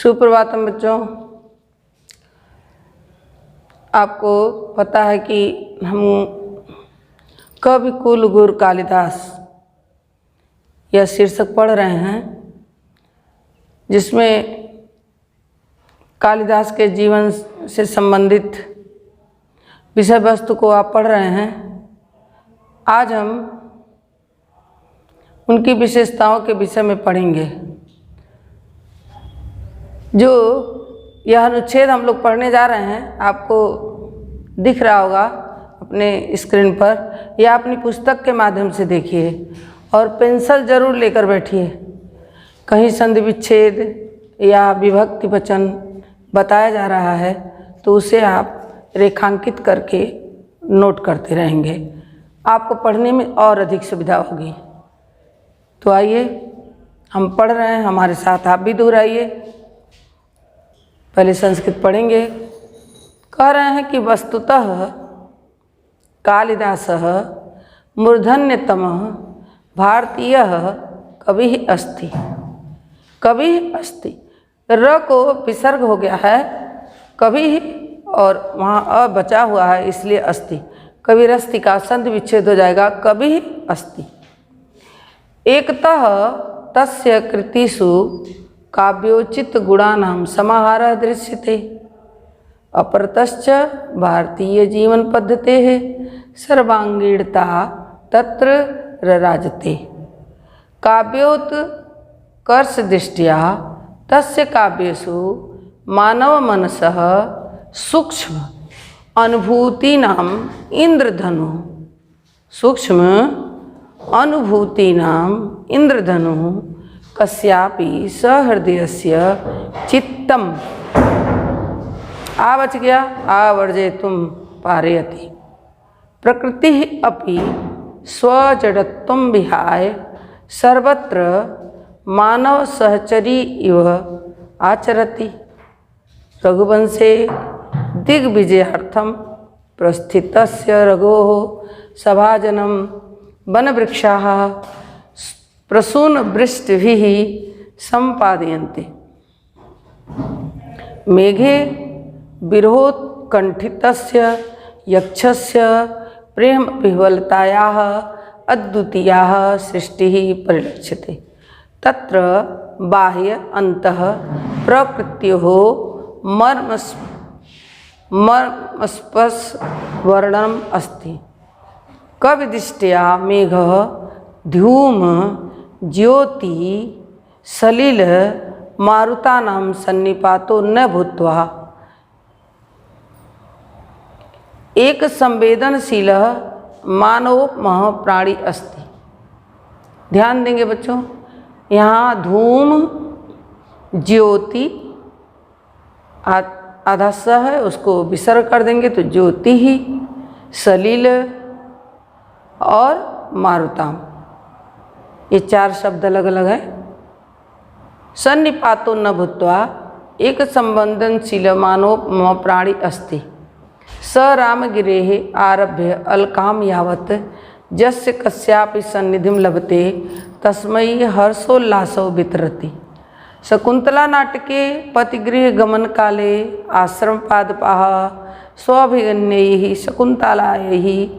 सुप्रभातम बच्चों। आपको पता है कि हम कवि कुल गुरु कालिदास यह शीर्षक पढ़ रहे हैं, जिसमें कालिदास के जीवन से संबंधित विषय वस्तु को आप पढ़ रहे हैं। आज हम उनकी विशेषताओं के विषय में पढ़ेंगे। जो यह अनुच्छेद हम लोग पढ़ने जा रहे हैं, आपको दिख रहा होगा अपने स्क्रीन पर, या अपनी पुस्तक के माध्यम से देखिए और पेंसिल जरूर लेकर बैठिए। कहीं संधि विच्छेद या विभक्ति वचन बताया जा रहा है तो उसे आप रेखांकित करके नोट करते रहेंगे, आपको पढ़ने में और अधिक सुविधा होगी। तो आइए, हम पढ़ रहे हैं, हमारे साथ आप भी दोहराइए। पहले संस्कृत पढ़ेंगे। कह रहे हैं कि वस्तुतः कालिदासः मूर्धन्यतमः भारतीयः कविः अस्ति। कविः अस्ति, र को विसर्ग हो गया है, कवि और वहाँ अ बचा हुआ है, इसलिए अस्ति। कविरस्ति का संधि विच्छेद हो जाएगा, कविः अस्ति। एकतः तस्य कृतिषु काव्योचित गुणानां समाहारः दृश्यते, अपरतश्च भारतीय जीवन पद्धतेः सर्वांगीणता तत्र रराजते। काव्योत्कर्ष दृष्ट्या तस्य काव्येषु मानव मनसः सूक्ष्म अनुभूतीनां इंद्रधनुः कस्यापि सहृदयस्य चित्तम आवच गया आवर्जयितुं पारयति। प्रकृतिः अपि स्वजडत्वं विहाय सर्वत्र मानव सहचरी इव आचरति। रघुवंशे दिग्विजयार्थं प्रस्थितस्य रघोः सभाजनं वनवृक्षाः प्रसूनवृष्टिभिः सम्पादयन्ते। मेघे विरहोत्कण्ठितस्य यक्षस्य प्रेमविह्वलतायाः अद्वितीयाः सृष्टिः परिलक्ष्यते। तत्र बाह्य अन्तः प्रकृत्योः मर्मस्पर्शवर्णनम् अस्ति। कविदृष्ट्या मेघः धूम ज्योति सलिल मारुतानां सन्निपातो न भूत्वा एक संवेदनशील मानवोपमः प्राणी अस्ति। ध्यान देंगे बच्चों, यहाँ धूम ज्योति आधा स है, उसको विसर्ग कर देंगे तो ज्योति ही, सलिल और मारुताम, ये चार शब्द अलग अलग है। सन्निपातो न भूत्वा एक संवेदनशील मानव प्राणी अस्ति। स रामगिरेः आरभ्य अलकाम यावत् यस्य कस्यापि सन्निधिं लभते तस्मै हर्षोल्लासो वितरति। शकुन्तला नाटके पतिगृह गमन काले आश्रमपादपाः स्वाभिगम्यैः शकुन्तलायै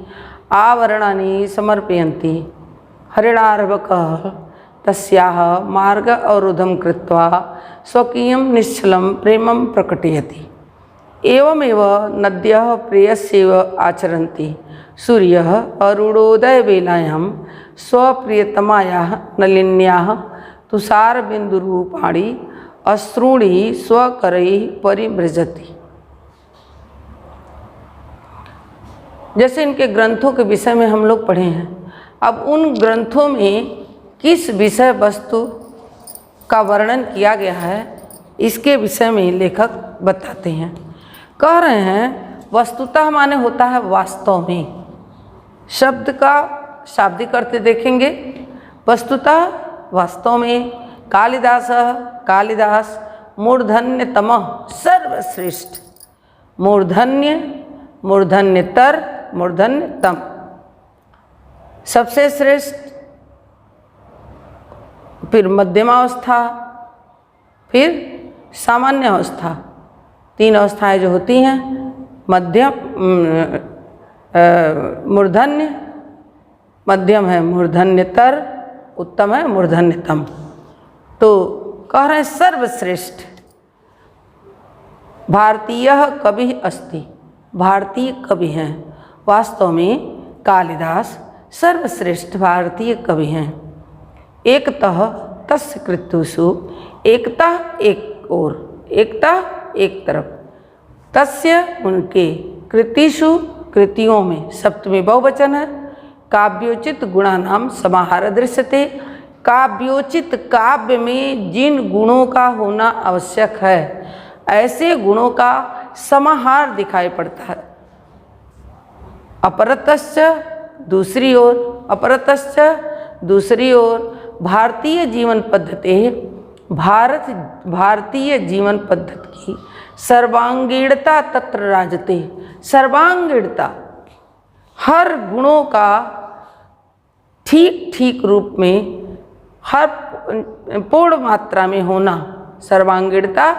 आवरणानि समर्पयन्ति। हरिणार्भकः तस्याः मार्ग अवरोधं कृत्वा स्वकीयं निश्चलं प्रेमं प्रकटयति। एवमेव नद्यः प्रेयस्यैव आचरन्ति। सूर्यः अरुणोदयवेलायां स्वप्रियतमायाः नलिन्याः तुषारबिन्दुरूपाणि अश्रूणि स्वकरैः परिमृजति। जैसे इनके ग्रंथों के विषय में हम लोग पढ़े हैं, अब उन ग्रंथों में किस विषय वस्तु का वर्णन किया गया है, इसके विषय में लेखक बताते हैं। कह रहे हैं वस्तुतः माने होता है वास्तव में। शब्द का शाब्दिक अर्थ देखेंगे। वस्तुतः वास्तव में। कालिदास मूर्धन्यतमः सर्वश्रेष्ठ। मूर्धन्य, मूर्धन्यतर, मूर्धन्यतम, सबसे श्रेष्ठ, फिर मध्यमावस्था, फिर सामान्य अवस्था, 3 अवस्थाएं जो होती हैं, मध्यम मूर्धन्य, मध्यम है मूर्धन्यतर, उत्तम है मूर्धन्यतम। तो कह रहे हैं सर्वश्रेष्ठ भारतीय कवि अस्ति, भारतीय कवि हैं। वास्तव में कालिदास सर्वश्रेष्ठ भारतीय कवि हैं। एकतः तस्य कृत्युषु, एकता एक ओर, एकता एक तरफ, तस्य उनके, कृतिषु कृतियों में, सप्तमी बहुवचन है, काव्योचित गुणानाम समाहार दृश्यते, काव्योचित काव्य में जिन गुणों का होना आवश्यक है ऐसे गुणों का समाहार दिखाई पड़ता है। अपरतश्च दूसरी ओर, अपरतश्च दूसरी ओर भारतीय जीवन पद्धति, भारतीय जीवन पद्धति की सर्वांगीणता तत्र राजते, सर्वांगीणता हर गुणों का ठीक ठीक रूप में, हर पूर्ण मात्रा में होना, सर्वांगीणता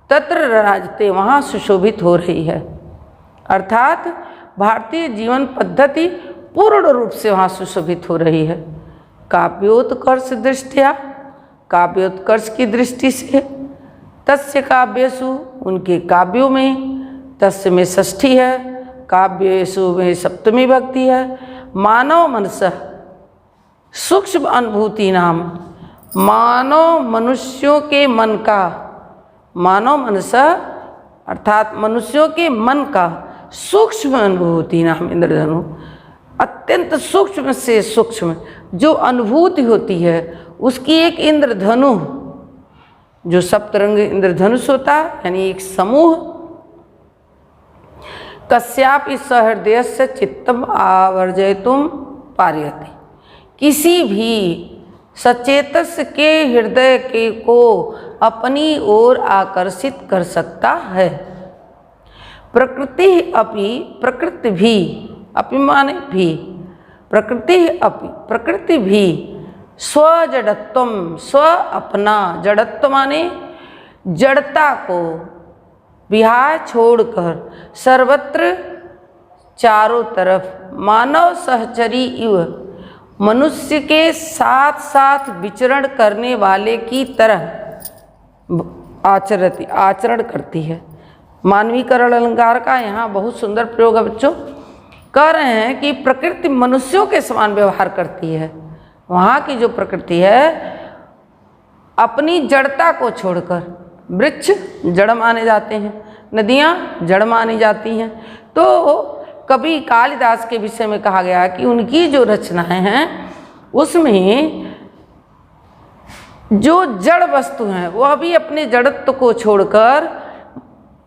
तत्र राजते, वहाँ सुशोभित हो रही है। अर्थात भारतीय जीवन पद्धति पूर्ण रूप से वहाँ सुशोभित हो रही है। काव्योत्कर्ष दृष्टिया, काव्योत्कर्ष की दृष्टि से, तस्य काव्यसु उनके काव्यों में, तस्य में षष्ठी है, काव्यसु में सप्तमी भक्ति है, मानव मनस सूक्ष्म अनुभूति नाम, मानव मनुष्यों के मन का, मानव मनस अर्थात मनुष्यों के मन का सूक्ष्म अनुभूति नाम इंद्रधनु, अत्यंत सूक्ष्म से सूक्ष्म जो अनुभूति होती है उसकी एक इंद्रधनु, जो सप्तरंग इंद्रधनुष होता है, यानी एक समूह, कस्यापि सहृदयस्य चित्तम आवर्जयितुम पारयति, किसी भी सचेतस के हृदय के को अपनी ओर आकर्षित कर सकता है। प्रकृति अपि, प्रकृति भी, अपि माने भी, प्रकृति अपि, प्रकृति भी स्वजड़त्वम, स्व अपना, जड़त्व माने जड़ता को विहाय छोड़कर सर्वत्र चारों तरफ मानव सहचरी इव, मनुष्य के साथ साथ विचरण करने वाले की तरह आचरण करती है। मानवीकरण अलंकार का यहाँ बहुत सुंदर प्रयोग है बच्चों। कह रहे हैं कि प्रकृति मनुष्यों के समान व्यवहार करती है। वहाँ की जो प्रकृति है अपनी जड़ता को छोड़कर, वृक्ष जड़ माने जाते हैं, नदियाँ जड़ मानी जाती हैं, तो कवि कालिदास के विषय में कहा गया कि उनकी जो रचनाएं हैं उसमें जो जड़ वस्तु हैं वह भी अपने जड़त्व को छोड़कर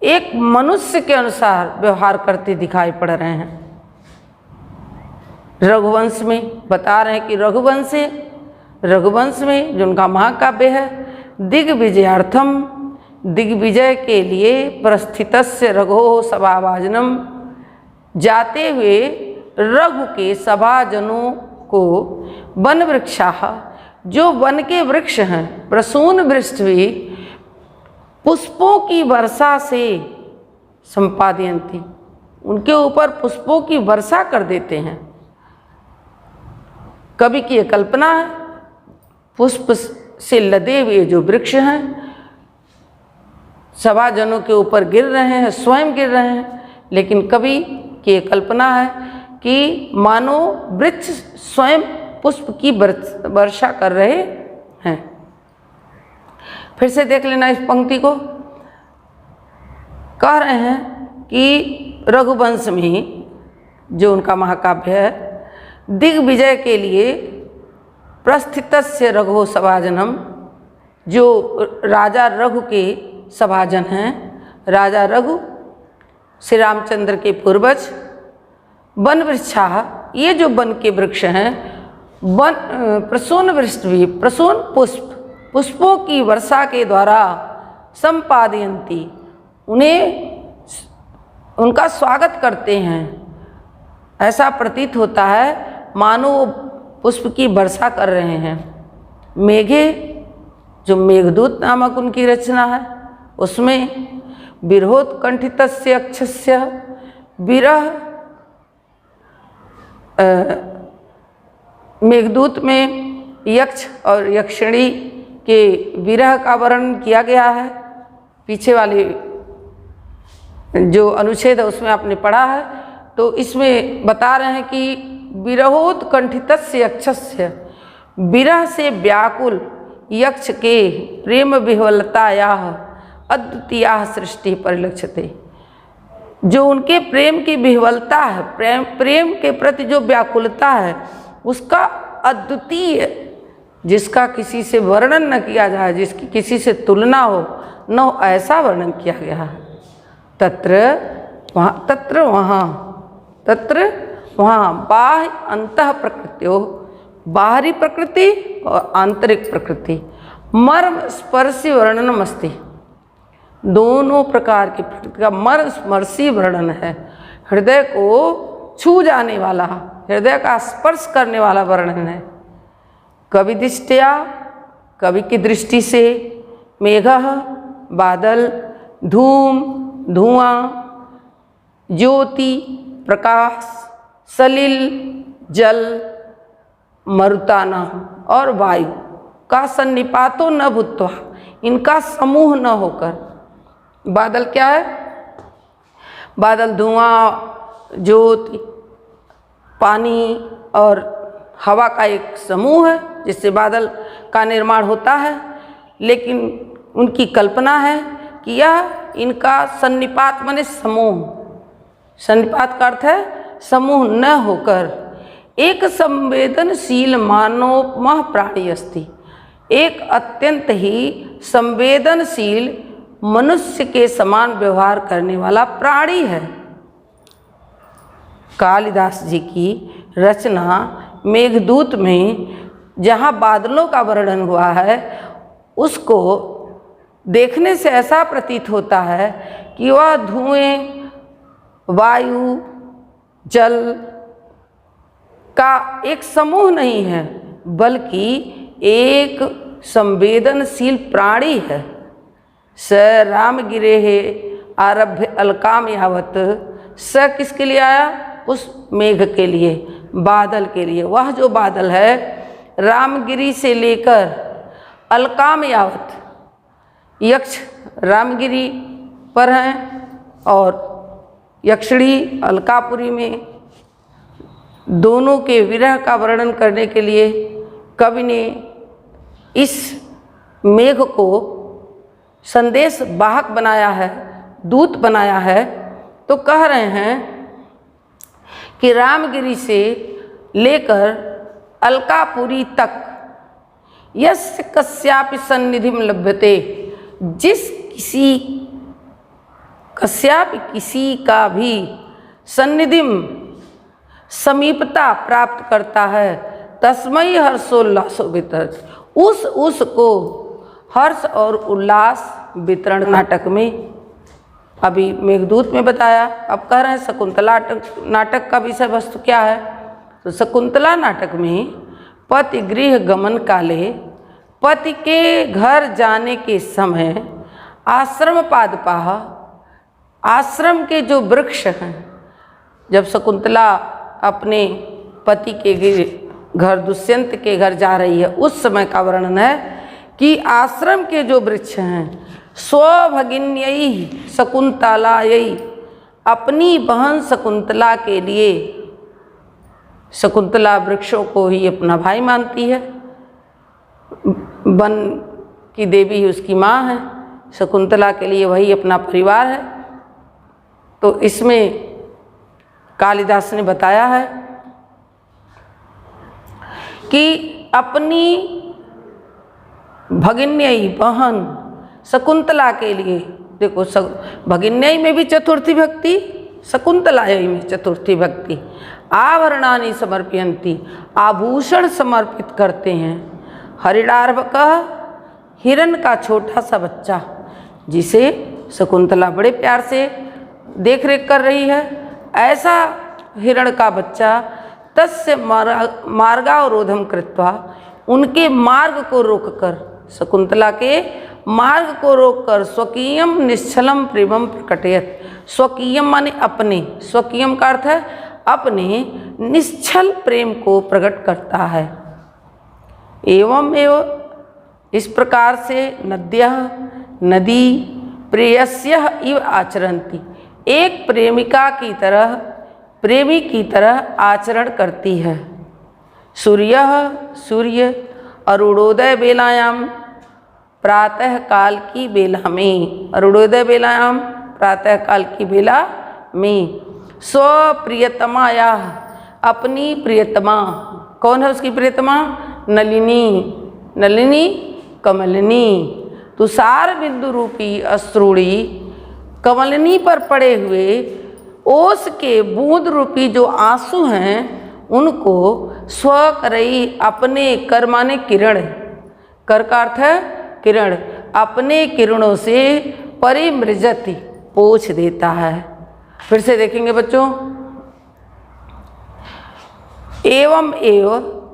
एक मनुष्य के अनुसार व्यवहार करते दिखाई पड़ रहे हैं। रघुवंश में बता रहे हैं कि रघुवंश में जो उनका महाकाव्य है, दिग्विजयार्थम, दिग्विजय के लिए प्रस्थितस्य रघो सभाभाजनम, जाते हुए रघु के सभाजनों को वन वृक्षाः, जो वन के वृक्ष हैं, प्रसून वृष्टि पुष्पों की वर्षा से संपादयन्ति, उनके ऊपर पुष्पों की वर्षा कर देते हैं। कवि की कल्पना है पुष्प से लदे हुए जो वृक्ष हैं सभाजनों के ऊपर गिर रहे हैं, स्वयं गिर रहे हैं, लेकिन कवि की कल्पना है कि मानो वृक्ष स्वयं पुष्प की वर्षा कर रहे हैं। फिर से देख लेना इस पंक्ति को। कह रहे हैं कि रघुवंश में जो उनका महाकाव्य है, दिग्विजय के लिए प्रस्थितस्य रघो सभाजनम, जो राजा रघु के सभाजन हैं, राजा रघु श्री रामचंद्र के पूर्वज, वन वृक्षाः, ये जो वन के वृक्ष हैं, वन प्रसून वृष्टि, प्रसून पुष्प, पुष्पों की वर्षा के द्वारा संपादयन्ति, उन्हें उनका स्वागत करते हैं। ऐसा प्रतीत होता है मानो वो पुष्प की वर्षा कर रहे हैं। मेघे, जो मेघदूत नामक उनकी रचना है, उसमें विरहोत्कंठितस्य यक्षस्य विरह, मेघदूत में यक्ष और यक्षिणी के विरह का वर्णन किया गया है। पीछे वाले जो अनुच्छेद है उसमें आपने पढ़ा है। तो इसमें बता रहे हैं कि विरहोत्कंठितस्य यक्षस्य, विरह से व्याकुल यक्ष के प्रेम विह्वलतायाः अद्वितीयाः सृष्टि परिलक्ष्यते। जो उनके प्रेम की विह्वलता है, प्रेम के प्रति जो व्याकुलता है, उसका अद्वितीय, जिसका किसी से वर्णन न किया जाए, जिसकी किसी से तुलना हो न हो, ऐसा वर्णन किया गया है। तत्र वहाँ बाह्य अंतः प्रकृत्यो, बाहरी प्रकृति और आंतरिक प्रकृति, मर्म स्पर्शी वर्णनम अस्ति। दोनों प्रकार की प्रकृति का मर्म स्पर्शी वर्णन है। हृदय को छू जाने वाला, हृदय का स्पर्श करने वाला वर्णन है। कवि दृष्टया, कवि की दृष्टि से, मेघः बादल, धूम धुआं, ज्योति प्रकाश, सलिल जल, मरुताना और वायु का सन्निपातो न भूत्वा, इनका समूह न होकर। बादल क्या है? बादल धुआं, ज्योति, पानी और हवा का एक समूह है जिससे बादल का निर्माण होता है। लेकिन उनकी कल्पना है कि यह इनका सन्निपात माने समूह, सन्निपात का अर्थ है समूह न होकर एक संवेदनशील मानवमय प्राणी अस्ति, एक अत्यंत ही संवेदनशील मनुष्य के समान व्यवहार करने वाला प्राणी है। कालिदास जी की रचना मेघदूत में जहाँ बादलों का वर्णन हुआ है, उसको देखने से ऐसा प्रतीत होता है कि वह धुएं, वायु, जल का एक समूह नहीं है, बल्कि एक संवेदनशील प्राणी है। स रामगिरेः आरभ्य अलकाम यावत, स किसके लिए आया? उस मेघ के लिए, बादल के लिए। वह जो बादल है रामगिरी से लेकर अलकाम यावत, यक्ष रामगिरी पर हैं और यक्षिणी अलकापुरी में, दोनों के विरह का वर्णन करने के लिए कवि ने इस मेघ को संदेश वाहक बनाया है, दूत बनाया है। तो कह रहे हैं कि रामगिरी से लेकर अलकापुरी तक यस्य कस्यापि सन्निधिम लभ्यते, जिस किसी का भी सन्निधिम समीपता प्राप्त करता है, तस्मै हर्षोल्लासो वितरति, उसको हर्ष और उल्लास वितरण। नाटक में अभी मेघदूत में बताया, अब कह रहे हैं शकुंतला नाटक का विषय वस्तु क्या है? तो शकुंतला नाटक में पति गृह गमन काले, पति के घर जाने के समय आश्रम पादपाः, आश्रम के जो वृक्ष हैं, जब शकुंतला अपने पति के घर दुष्यंत के घर जा रही है, उस समय का वर्णन है कि आश्रम के जो वृक्ष हैं, स्वभगिन्यै शकुंतलायै, अपनी बहन शकुंतला के लिए, शकुंतला वृक्षों को ही अपना भाई मानती है, वन की देवी उसकी माँ है, शकुंतला के लिए वही अपना परिवार है। तो इसमें कालिदास ने बताया है कि अपनी भगिन्यई बहन शकुंतला के लिए, देखो भगिन्यई में भी चतुर्थी भक्ति, शकुंतलायै में चतुर्थी भक्ति, आभरणानि समर्पयन्ति, आभूषण समर्पित करते हैं। हरिणार्भकः, हिरण का छोटा सा बच्चा, जिसे शकुंतला बड़े प्यार से देख रेख कर रही है, ऐसा हिरण का बच्चा तस्य मार्गावरोधम कृत्वा, उनके मार्ग को रोककर, शकुंतला के मार्ग को रोककर स्वकीयम निश्चलम प्रेमम प्रकटयत। स्वकीयम माने अपने, स्वकीयम का अर्थ है अपने निश्चल प्रेम को प्रकट करता है। एवं इस प्रकार से नद्यः नदी प्रेयस्यः इव आचरन्ति, एक प्रेमिका की तरह, प्रेमी की तरह आचरण करती है। सूर्य अरुणोदय बेलायाम प्रातः काल की बेला में, अरुणोदय बेलायाम प्रातः काल की बेला में स्वप्रियतमाया, अपनी प्रियतमा, कौन है उसकी प्रियतमा? नलिनी, नलिनी कमलिनी, तुषार बिंदु रूपी अश्रुणी कमलिनी पर पड़े हुए ओस के बूंद रूपी जो आंसू हैं उनको स्व करई, अपने कर माने किरण, कर का अर्थ है किरण, अपने किरणों से परिमृजति पोंछ देता है। फिर से देखेंगे बच्चों, एवं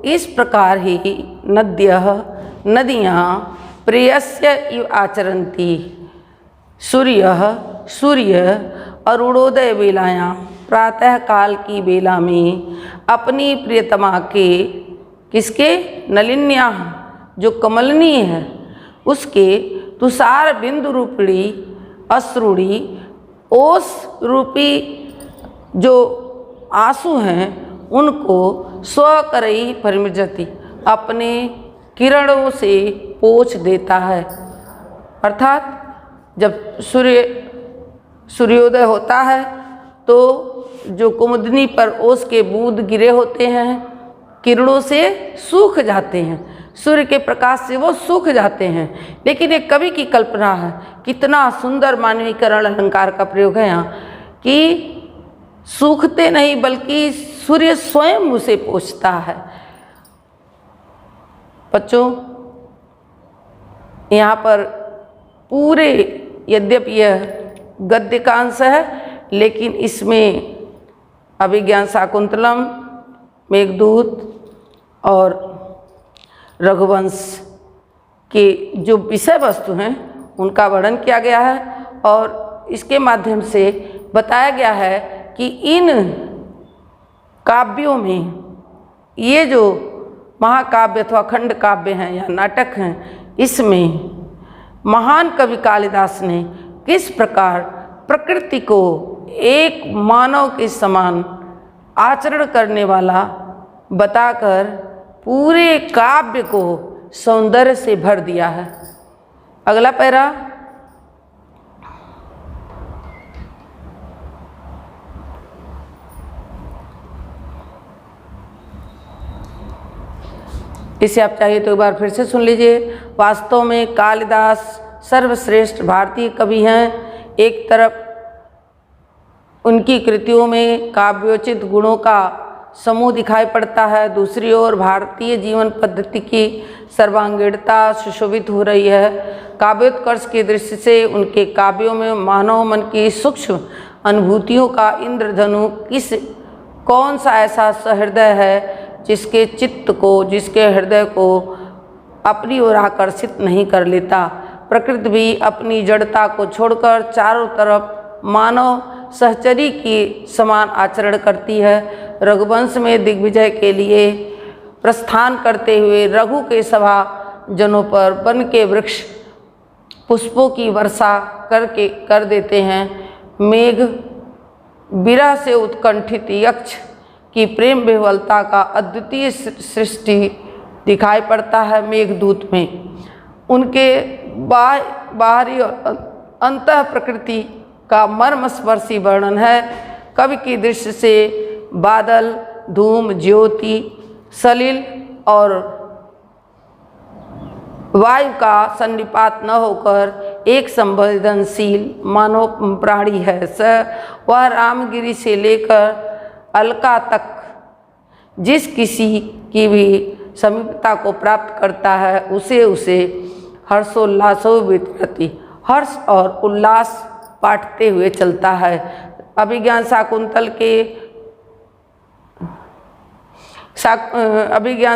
इस प्रकार ही नद्यः नदियाँ प्रेयस्य इव आचरन्ति, सूर्य अरुणोदय बेलायां प्रातः काल की बेला में अपनी प्रियतमा के, किसके? नलिन्या, जो कमलनी है उसके तुषार बिंदु रूपी अश्रुणी ओस रूपी जो आंसू हैं उनको स्वकरई परिमृजति, अपने किरणों से पोंछ देता है। अर्थात जब सूर्योदय होता है तो जो कुमुदनी पर ओस के बूंद गिरे होते हैं किरणों से सूख जाते हैं, सूर्य के प्रकाश से वो सूख जाते हैं। लेकिन एक कवि की कल्पना है, कितना सुंदर मानवीकरण अलंकार का प्रयोग है यहाँ, कि सूखते नहीं बल्कि सूर्य स्वयं उसे पोंछता है। बच्चों यहाँ पर पूरे, यद्यपि यह गद्य का अंश है लेकिन इसमें अभिज्ञान शाकुंतलम, मेघदूत और रघुवंश के जो विषय वस्तु हैं उनका वर्णन किया गया है और इसके माध्यम से बताया गया है कि इन काव्यों में ये जो महाकाव्य अथवा खंड काव्य हैं या नाटक हैं, इसमें महान कवि कालिदास ने किस प्रकार प्रकृति को एक मानव के समान आचरण करने वाला बताकर पूरे काव्य को सौंदर्य से भर दिया है। अगला पैरा, इसे आप चाहिए तो एक बार फिर से सुन लीजिए। वास्तव में कालिदास सर्वश्रेष्ठ भारतीय कवि हैं। एक तरफ उनकी कृतियों में काव्योचित गुणों का समूह दिखाई पड़ता है, दूसरी ओर भारतीय जीवन पद्धति की सर्वांगीणता सुशोभित हो रही है। काव्योत्कर्ष की दृष्टि से उनके काव्यों में मानव मन की सूक्ष्म अनुभूतियों का इंद्रधनु कौन सा ऐसा सहृदय है जिसके चित्त को, जिसके हृदय को अपनी ओर आकर्षित नहीं कर लेता। प्रकृति भी अपनी जड़ता को छोड़कर चारों तरफ मानव सहचरी की समान आचरण करती है। रघुवंश में दिग्विजय के लिए प्रस्थान करते हुए रघु के सभा जनों पर वन के वृक्ष पुष्पों की वर्षा कर देते हैं। मेघ विरह से उत्कंठित यक्ष की प्रेम विह्वलता का अद्वितीय सृष्टि दिखाई पड़ता है मेघदूत में। उनके बाहरी और अंतः प्रकृति का मर्मस्पर्शी वर्णन है। कवि की दृष्टि से बादल, धूम, ज्योति, सलिल और वायु का सन्निपात न होकर एक संवेदनशील मानव प्राणी है। वह रामगिरी से लेकर अलका तक जिस किसी की भी समीपता को प्राप्त करता है उसे हर्षोल्लासोवितरति, हर्ष और उल्लास बांटते हुए चलता है। अभिज्ञान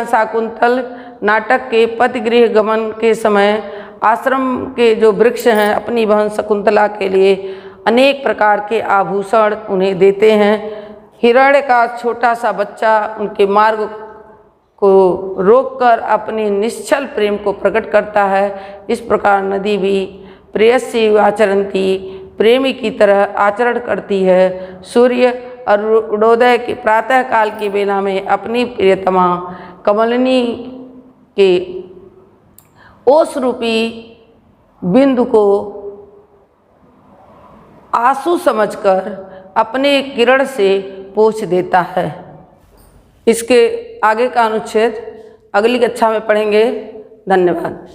शाकुंतल नाटक के पतिगृह गमन के समय आश्रम के जो वृक्ष हैं अपनी बहन शकुंतला के लिए अनेक प्रकार के आभूषण उन्हें देते हैं। हिरण्य का छोटा सा बच्चा उनके मार्ग को रोककर अपने निश्चल प्रेम को प्रकट करता है। इस प्रकार नदी भी प्रेयसी आचरंती, प्रेमी की तरह आचरण करती है। सूर्य अरुणोदय के प्रातः काल की बेला में अपनी प्रियतमा कमलिनी के ओस रूपी बिंदु को आंसू समझकर अपने किरण से पोंछ देता है। इसके आगे का अनुच्छेद अगली कक्षा में पढ़ेंगे। धन्यवाद।